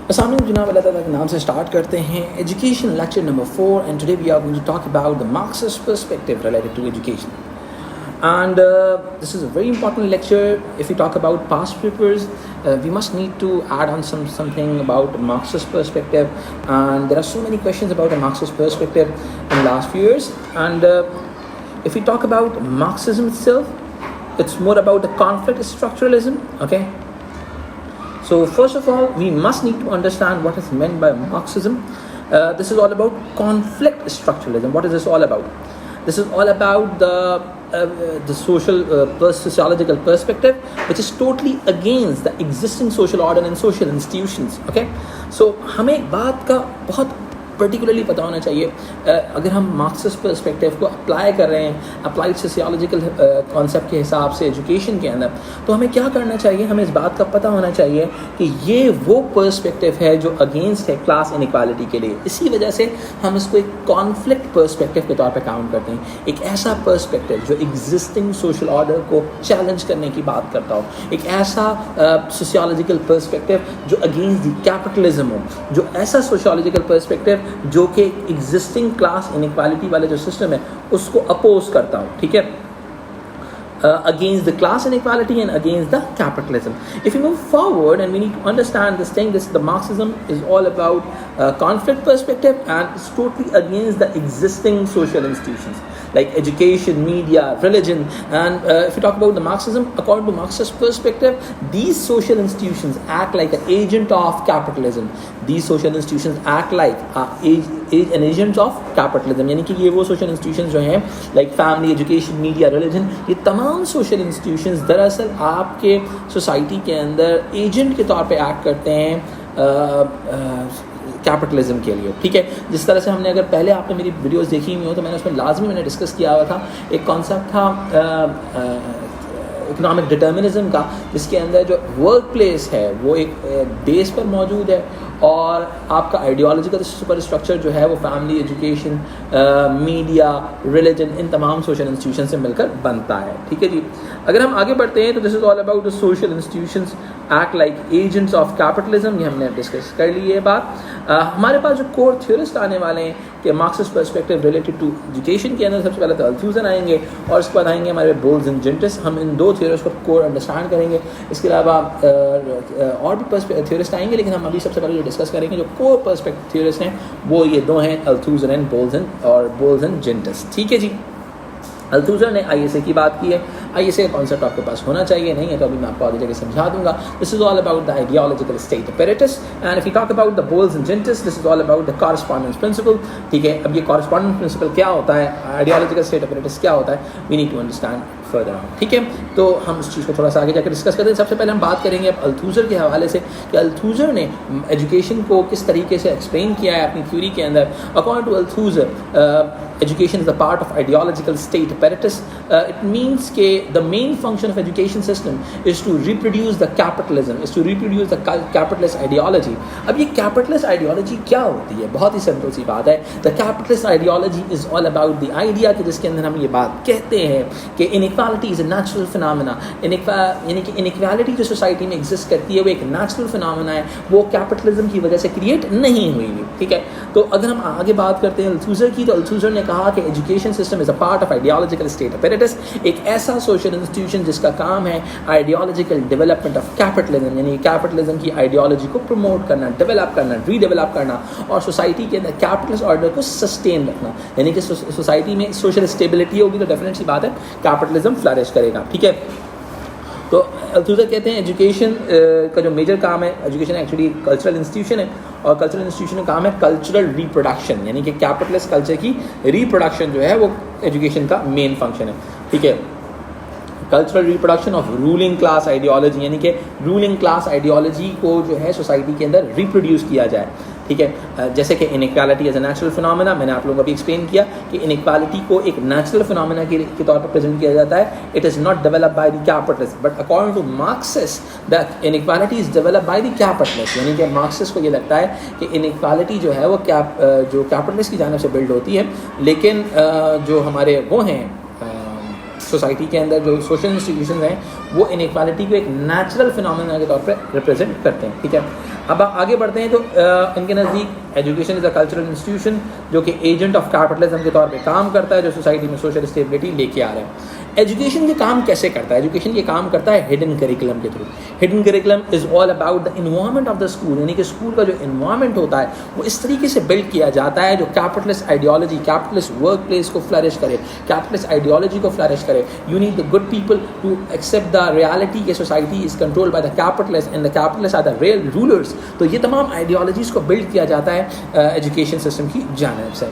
السلام علیکم جناب, اللہ تعالیٰ کے نام سے اسٹارٹ کرتے ہیں education lecture number 4 and today we are going to talk about the Marxist perspective related to education. And this is a very important lecture. If we talk about past papers, we must need to add on something about Marxist perspective, and there are so many questions about the Marxist perspective in the last few years. And if we talk about Marxism itself, it's more about the conflict structuralism, okay? So first of all, we must need to understand what is meant by Marxism. This is all about conflict structuralism. What is this all about? This is all about the sociological perspective, which is totally against the existing social order and social institutions. Okay, so ہمیں ایک بات کا بہت particularly پتہ ہونا چاہیے. اگر ہم مارکسسٹ پرسپیکٹیو کو اپلائی کر رہے ہیں اپلائڈ سوسیولوجیکل کانسیپٹ کے حساب سے ایجوکیشن کے اندر, تو ہمیں کیا کرنا چاہیے, ہمیں اس بات کا پتہ ہونا چاہیے کہ یہ وہ پرسپیکٹیو ہے جو اگینسٹ ہے کلاس انیکوالٹی کے لیے. اسی وجہ سے ہم اس کو ایک کانفلکٹ پرسپیکٹیو کے طور پہ کاؤنٹ کرتے ہیں, ایک ایسا پرسپیکٹیو جو ایگزسٹنگ سوشل آرڈر کو چیلنج کرنے کی بات کرتا ہو, ایک ایسا سوسیولوجیکل پرسپیکٹیو جو اگینسٹ دی کیپٹلزم ہو, جو ایسا سوشیولوجیکل پرسپیکٹیو جو کہ ایگزسٹنگ کلاس انیکوالٹی والے جو سسٹم ہے اس کو اپوز کرتا ہوں. ٹھیک ہے, against the class inequality and against the capitalism. If we move forward, and we need to understand this thing, the Marxism is all about conflict perspective, and it's totally against the existing social institutions like education, media, religion. And if we talk about the Marxism, according to Marxist perspective, these social institutions act like an agent of capitalism. These social institutions act like an agent of capitalism. یعنی کہ یہ وہ social institutions جو ہیں like family, education, media, religion, یہ تمام social institutions دراصل آپ کے سوسائٹی کے اندر ایجنٹ کے طور پہ ایکٹ کرتے ہیں کیپٹلزم کے لیے. ٹھیک ہے, جس طرح سے ہم نے, اگر پہلے آپ نے میری ویڈیوز دیکھی ہوئی ہو تو میں نے اس میں لازمی میں نے ڈسکس کیا ہوا تھا, ایک کانسیپٹ تھا اکنامک ڈٹرمنزم کا, جس کے اندر جو ورک پلیس ہے وہ ایک بیس پر موجود ہے, اور آپ کا آئیڈیالوجیکل سپر اسٹرکچر جو ہے وہ فیملی, ایجوکیشن, میڈیا, ریلیجن, ان تمام سوشل انسٹیٹیوشن سے مل کر بنتا ہے. ٹھیک ہے جی, اگر ہم آگے بڑھتے ہیں تو this is all about the social institutions act like agents of capitalism. یہ ہم نے ڈسکس کر لی یہ بات. ہمارے پاس جو کور تھیورسٹ آنے والے ہیں کہ Marxist perspective related to education کے اندر, سب سے پہلے تو التھوزن آئیں گے, اور اس کے بعد آئیں گے ہمارے بولز اینڈ جنٹس. ہم ان دو تھیورسٹ کو کور انڈرسٹینڈ کریں گے. اس کے علاوہ اور بھی تھیورسٹ آئیں گے, لیکن ہم ابھی سب سے پہلے جو ڈسکس کریں گے جو کور پرسپیکٹیو تھیورسٹ ہیں وہ یہ دو ہیں, التھوزن اینڈ بولز اینڈ جنٹس. ٹھیک ہے جی, التھوزر نے آئی ایس اے کی بات کی ہے. آئی ایس اے کا کانسیپٹ آپ کے پاس ہونا چاہیے, نہیں ہے تو ابھی میں آپ کو آگے جا کے سمجھا دوں گا. This is all about the ideological state apparatus, and if you talk about the bowls and gents, this is all about the correspondence principle. ٹھیک ہے, اب یہ کارسپونڈنس پرنسپل کیا ہوتا ہے, آئیڈیالوجیکل اسٹیٹ اپیریٹس کیا ہوتا ہے, we need to understand further on. ٹھیک ہے, تو ہم اس چیز کو تھوڑا سا آگے جا کے ڈسکس کرتے ہیں. سب سے پہلے ہم بات کریں گے اب التھوزر کے حوالے سے کہ التھوزر نے ایجوکیشن کو کس طریقے سے ایکسپلین کیا ہے اپنی تھیوری کے اندر. According to Althusser, education is a part of ideological state apparatus. It means that the main function of education system is to reproduce the capitalism, is to reproduce the capitalist ideology. اب یہ capitalist ideology کیا ہوتی ہے, بہت ہی simple سی بات ہے. The capitalist ideology is all about the idea کہ جس کے اندر ہم یہ بات کہتے ہیں کہ inequality is a natural phenomena. یعنی کہ inequality جو سوسائٹی میں ایگزسٹ کرتی ہے وہ ایک نیچرل فنامنا ہے, وہ کیپٹلزم کی وجہ سے کریٹ نہیں ہوئی ہوئی. ٹھیک ہے, تو اگر ہم آگے بات کرتے ہیں التھوزر کی, تو التھوزر نے کہا کہ education system is a part of ideological state apparatus, ایک ایسا سوشل انسٹیٹیوشن جس کا کام ہے آئیڈیالوجیکل ڈیولپمنٹ آف کیپٹلزم, یعنی کیپٹلزم کی آئیڈیالوجی کو پروموٹ کرنا, ڈیولپ کرنا, ری ڈیولپ کرنا, اور سوسائٹی کے اندر کیپٹلسٹ آرڈر کو سسٹین رکھنا. یعنی کہ سوسائٹی میں سوشل اسٹیبلٹی ہوگی تو ڈیفینیٹ سی بات ہے کیپٹلزم فلرش کرے گا. ٹھیک ہے, تو التھوزر کہتے ہیں ایجوکیشن کا جو میجر کام ہے, ایجوکیشن ایکچولی کلچرل انسٹیٹیوشن ہے, اور کلچرل انسٹیٹیوشن کا کام ہے کلچرل ریپروڈکشن, یعنی کہ کیپٹلسٹ کلچر کی ریپروڈکشن جو ہے وہ ایجوکیشن کا مین فنکشن ہے. ٹھیک ہے, cultural reproduction of ruling class ideology, یعنی کہ رولنگ کلاس آئیڈیالوجی کو جو ہے سوسائٹی کے اندر ریپروڈیوس کیا جائے. ٹھیک ہے, جیسے کہ inequality as a natural phenomena, میں نے آپ لوگوں کو بھی ایکسپلین کیا کہ انیکوالٹی کو ایک نیچرل فنامنا کے طور پر پریزنٹ کیا جاتا ہے. It is not develop by the capitalist, but according to Marxist the inequality is develop by the capitalist. یعنی کہ مارکسسٹ کو یہ لگتا ہے کہ انیکوالٹی جو ہے وہ جو کیپٹلسٹ کی جانب سے بلڈ ہوتی ہے, لیکن جو ہمارے وہ ہیں سوسائٹی کے اندر جو سوشل انسٹیٹیوشنز ہیں وہ انیکوالٹی کو ایک نیچرل فنامنا کے طور پہ ریپرزینٹ کرتے ہیں. ٹھیک ہے, اب آگے بڑھتے ہیں تو ان کے نزدیک education is a cultural institution جو کہ ایجنٹ آف کیپٹلزم کے طور پہ کام کرتا ہے، جو سوسائٹی میں سوشل اسٹیبلٹی لے کے آ رہا ہے. ایجوکیشن یہ کام کیسے کرتا ہے؟ ایجوکیشن یہ کام کرتا ہے ہڈن کریکولم کے through. Hidden curriculum is all about the environment of the school, یعنی کہ اسکول کا جو انوائرمنٹ ہوتا ہے وہ اس طریقے سے بلڈ کیا جاتا ہے جو capitalist ideology, capitalist work place کو فلرش کرے، کیپٹلسٹ آئیڈیالوجی کو فلرش کرے. You need the good people to accept the reality کہ society is control by the capitalist and the capitalist are the real rulers. تو یہ تمام ideologies کو blood کیا جاتا ہے ایجوکیشن سسٹم کی جانب سے.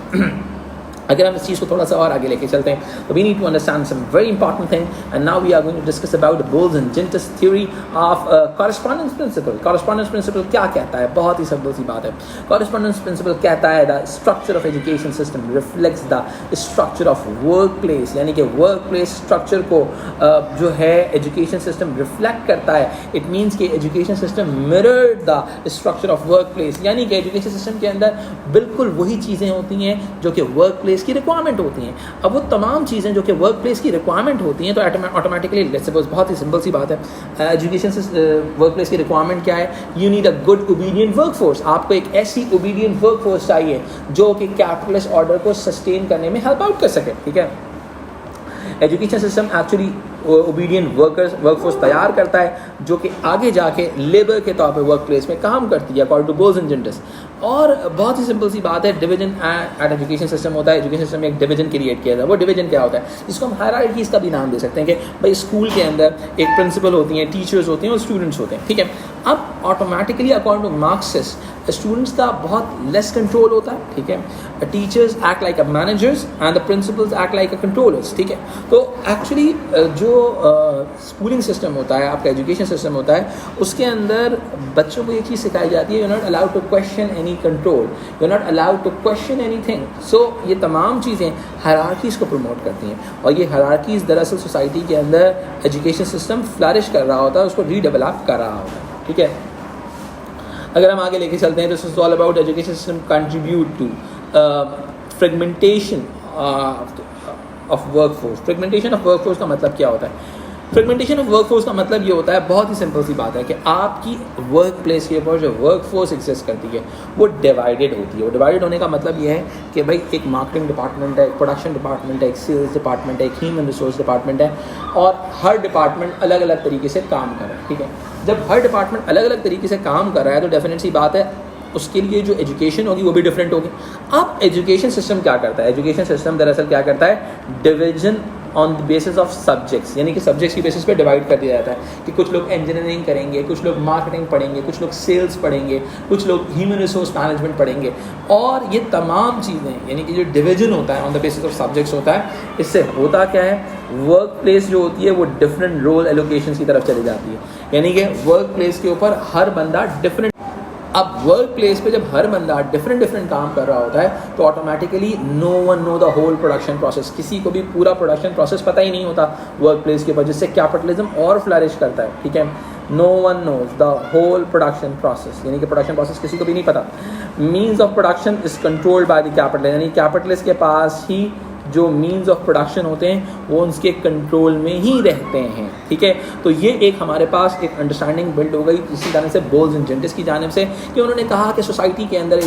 اگر ہم اس چیز کو تھوڑا سا اور آگے لے کے چلتے ہیں تو we need to understand some very important thing and now we are going to discuss about Bowles and Gintis theory of correspondence principle. Correspondence principle کیا کہتا ہے؟ بہت ہی سمپل سی بات ہے. کورسپونڈنس پرنسپل کہتا ہے دا structure of education system reflects the structure of work place, یعنی کہ ورک پلیس اسٹرکچر کو جو ہے ایجوکیشن سسٹم ریفلیکٹ کرتا ہے. اٹ مینس کہ education system mirrored the structure of work place, یعنی کہ ایجوکیشن سسٹم کے اندر بالکل وہی چیزیں ہوتی ہیں جو کہ ورک پلیس کی ریکوائرمنٹ ہوتی ہیں. اب وہ تمام چیزیں جو کہ ورک پلیس کی ریکوائرمنٹ ہوتی ہیں تو آٹومیٹکلی لیٹس سپوز، بہت ہی سمپل سی بات ہے، ایجوکیشن سے ورک پلیس کی ریکوائرمنٹ کیا ہے؟ You need a good obedient work force. آپ کو ایک ایسی اوبیڈینٹ ورک فورس چاہیے جو کہ کیپٹلسٹ آرڈر کو سسٹین کرنے میں ہیلپ آؤٹ کر سکے. ٹھیک ہے، education system actually obedient work force تیار کرتا ہے جو کہ آگے جا کے لیبر کے طور پہ ورک پلیس میں کام کرتی ہے according to Bowles and Gintis. اور بہت ہی سمپل سی بات ہے، ڈویژن ایٹ ایجوکیشن سسٹم ہوتا ہے. ایجوکیشن سسٹم میں ایک ڈویژن کریٹ کیا جاتا ہے. وہ ڈویژن کیا ہوتا ہے؟ جس کو ہم ہائرارکیز کا بھی نام دے سکتے ہیں کہ بھائی اسکول کے اندر ایک پرنسپل ہوتی ہیں، ٹیچرز ہوتے ہیں اور اسٹوڈنٹس ہوتے ہیں. ٹھیک ہے، اب automatically according to Marxist students کا بہت لیس کنٹرول ہوتا ہے. ٹھیک ہے، teachers act like a managers and the principals act like a controllers. ٹھیک ہے، تو ایکچولی جو اسکولنگ سسٹم ہوتا ہے، آپ کا ایجوکیشن سسٹم ہوتا ہے، اس کے اندر بچوں کو یہ چیز سکھائی جاتی ہے you not allowed to question any control, you not allowed to question anything. سو یہ تمام چیزیں ہائرارکیز کو پروموٹ کرتی ہیں اور یہ ہائرارکیز دراصل سوسائٹی کے اندر ایجوکیشن سسٹم فلرش کر رہا ہوتا ہے، اس کو ری ڈیولپ کر رہا ہوتا ہے. ٹھیک ہے، اگر ہم آگے لے کے چلتے ہیں تو it's all about education system contribute to fragmentation of work force. Fragmentation of work force کا مطلب کیا ہوتا ہے؟ فریگمنٹیشن آف ورک فورس کا مطلب یہ ہوتا ہے، بہت ہی سمپل سی بات ہے کہ آپ کی ورک پلیس کے اوپر جو ورک فورس ایگزسٹ کرتی ہے وہ ڈیوائڈیڈ ہوتی ہے. وہ ڈیوائڈیڈ ہونے کا مطلب یہ ہے کہ بھائی ایک مارکیٹنگ ڈپارٹمنٹ ہے، ایک پروڈکشن ڈپارٹمنٹ ہے، ایک سیلس ڈپارٹمنٹ ہے، ایک ہیومن ریسورس ڈپارٹمنٹ ہے اور ہر ڈپارٹمنٹ الگ الگ طریقے سے کام کر رہا ہے. ٹھیک ہے، جب ہر ڈپارٹمنٹ الگ الگ طریقے سے کام کر رہا ہے تو ڈیفینیٹ سی بات ہے اس کے لیے جو ایجوکیشن ہوگی وہ بھی ڈفرینٹ ہوگی. اب ایجوکیشن سسٹم کیا کرتا ہے؟ ایجوکیشن سسٹم دراصل کیا کرتا ہے؟ Division on the basis of subjects, یعنی کہ سبجیکٹس کی بیسس پہ ڈیوائڈ کر دیا جاتا ہے کہ کچھ لوگ انجینئرنگ کریں گے، کچھ لوگ مارکیٹنگ پڑھیں گے، کچھ لوگ سیلس پڑھیں گے، کچھ لوگ ہیومن ریسورس مینجمنٹ پڑھیں گے. اور یہ تمام چیزیں یعنی کہ جو ڈویژن ہوتا ہے آن دا بیسس آف سبجیکٹس ہوتا ہے، اس سے ہوتا کیا ہے؟ ورک پلیس جو ہوتی ہے وہ ڈفرینٹ رول ایلوکیشنس کی طرف چلی جاتی ہے. یعنی کہ ورک پلیس کے اوپر ہر بندہ ڈفرینٹ. اب ورک پلیس پہ جب ہر بندہ ڈفرینٹ کام کر رہا ہوتا ہے تو automatically no one know the whole production process. کسی کو بھی پورا پروڈکشن پروسیس پتہ ہی نہیں ہوتا ورک پلیس کے اوپر، جس سے کیپٹلزم اور فلرش کرتا ہے. ٹھیک ہے، no one knows the whole production process, یعنی کہ پروڈکشن پروسیس کسی کو بھی نہیں پتہ. Means of production is controlled by the capital, یعنی کیپٹلسٹ کے پاس ہی جو مینز آف پروڈکشن ہوتے ہیں وہ ان کے کنٹرول میں ہی رہتے ہیں. ٹھیک ہے، تو یہ ایک ہمارے پاس ایک انڈرسٹینڈنگ بلڈ ہو گئی اسی طرح سے بولز اینڈ جینٹس کی جانب سے کہ انہوں نے کہا کہ سوسائٹی کے اندر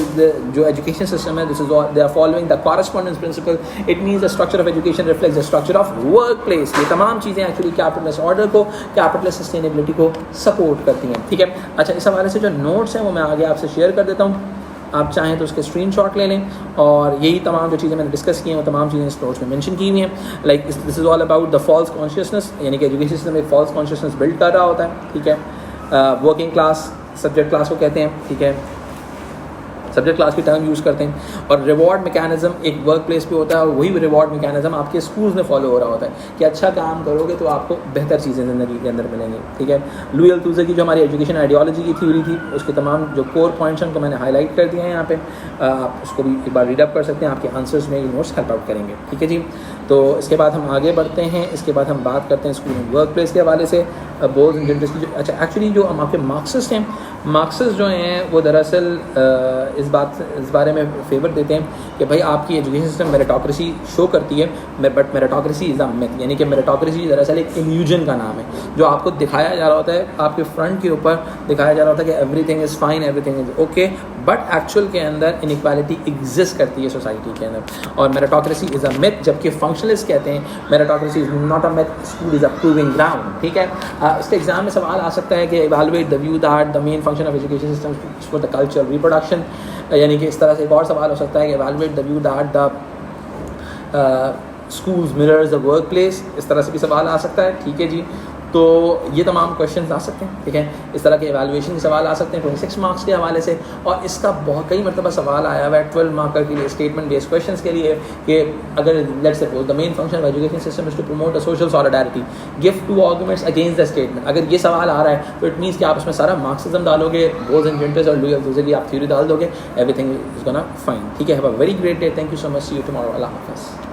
جو ایجوکیشن سسٹم ہے this is they are following the correspondence principle. It means the structure of education reflects the structure of workplace. یہ تمام چیزیں ایکچولی کیپٹلسٹ آرڈر کو، کیپٹلسٹ سسٹینیبلٹی کو سپورٹ کرتی ہیں. ٹھیک ہے، اچھا اس حوالے سے جو نوٹس ہیں وہ میں آگے آپ سے شیئر کر دیتا ہوں. آپ چاہیں تو اس کے اسکرین شاٹ لے لیں اور یہی تمام جو چیزیں میں نے ڈسکس کی ہیں وہ تمام چیزیں اس نوٹس میں مینشن کی ہوئی ہیں. Like this is all about the false consciousness, یعنی کہ ایجوکیشن سسٹم ایک فالس کانشیسنس بلڈ کر رہا ہوتا ہے. ٹھیک ہے، ورکنگ کلاس سبجیکٹ کلاس کو کہتے ہیں. ٹھیک ہے، سبجیکٹ کلاس کی ٹرم یوز کرتے ہیں. اور ریوارڈ میکینزم ایک ورک پلیس پہ ہوتا ہے اور وہی ریوارڈ میکینزم آپ کے اسکولز میں فالو ہو رہا ہوتا ہے کہ اچھا کام کرو گے تو آپ کو بہتر چیزیں زندگی کے اندر ملیں گی. ٹھیک ہے، لوئی التوزر کی جو ہماری ایجوکیشن آئیڈیالوجی کی تھیوری تھی اس کے تمام جو کور پوائنٹس ہیں ان کو میں نے ہائی لائٹ کر دیا ہے یہاں پہ. آپ اس کو بھی ایک بار ریڈ اپ کر سکتے ہیں، آپ کے آنسرس میں یہ نوٹس ہیلپ آؤٹ کریں گے. ٹھیک ہے جی، تو اس کے بعد ہم آگے بڑھتے ہیں. اس کے بعد ہم بات کرتے ہیں اسکول اینڈ ورک پلیس کے حوالے سے. بولز اینڈ جنٹرس کی جو اچھا ایکچولی جو ہم آپ کے مارکسسٹ ہیں، مارکسسٹ جو ہیں وہ دراصل اس بارے میں فیور دیتے ہیں کہ بھائی آپ کی ایجوکیشن سسٹم میریٹوکریسی شو کرتی ہے، بٹ میریٹوکریسی از اے میتھ، یعنی کہ میریٹوکریسی دراصل ایک الوژن کا نام ہے جو آپ کو دکھایا جا رہا ہوتا ہے، آپ کے فرنٹ کے اوپر دکھایا جا رہا ہوتا ہے کہ everything is fine, everything is okay, but actual کے اندر انیکوالٹی ایگزسٹ کرتی ہے سوسائٹی کے اندر، اور میریٹوکریسی از اے میتھ، جبکہ فنکشنلسٹ کہتے ہیں میریٹوکریسی is not a math, school is a proving ground. ٹھیک ہے، اس کے ایگزام میں سوال آ سکتا ہے کہ evaluate the view that the main function of education system for the culture reproduction, یعنی کہ اس طرح سے ایک اور سوال ہو سکتا ہے کہ ایویلویٹ دا ویو دیٹ دا schools mirrors the work place، اس طرح سے بھی سوال آ سکتا ہے. ٹھیک ہے جی، تو یہ تمام کویشچنز آ سکتے ہیں. ٹھیک ہے، اس طرح کے ایویلویشن کے سوال آ سکتے ہیں 26 مارکس کے حوالے سے، اور اس کا بہت کئی مرتبہ سوال آیا ہوا ہے 12 مارکر کے لیے اسٹیٹمنٹ بیس کویشچنس کے لیے کہ اگر let's suppose the main function of education system is to promote a social solidarity, give 2 arguments against the statement. اگر یہ سوال آ رہا ہے تو اٹ مینس کہ آپ اس میں سارا مارکسزم ڈالو گے، بولز اینڈ جنٹرس اور لوئی آف دوزر کی آپ تھیوری ڈال دو گے، everything is gonna fine. ٹھیک ہے، have a very great day, thank you so much, see you tomorrow, اللہ حافظ.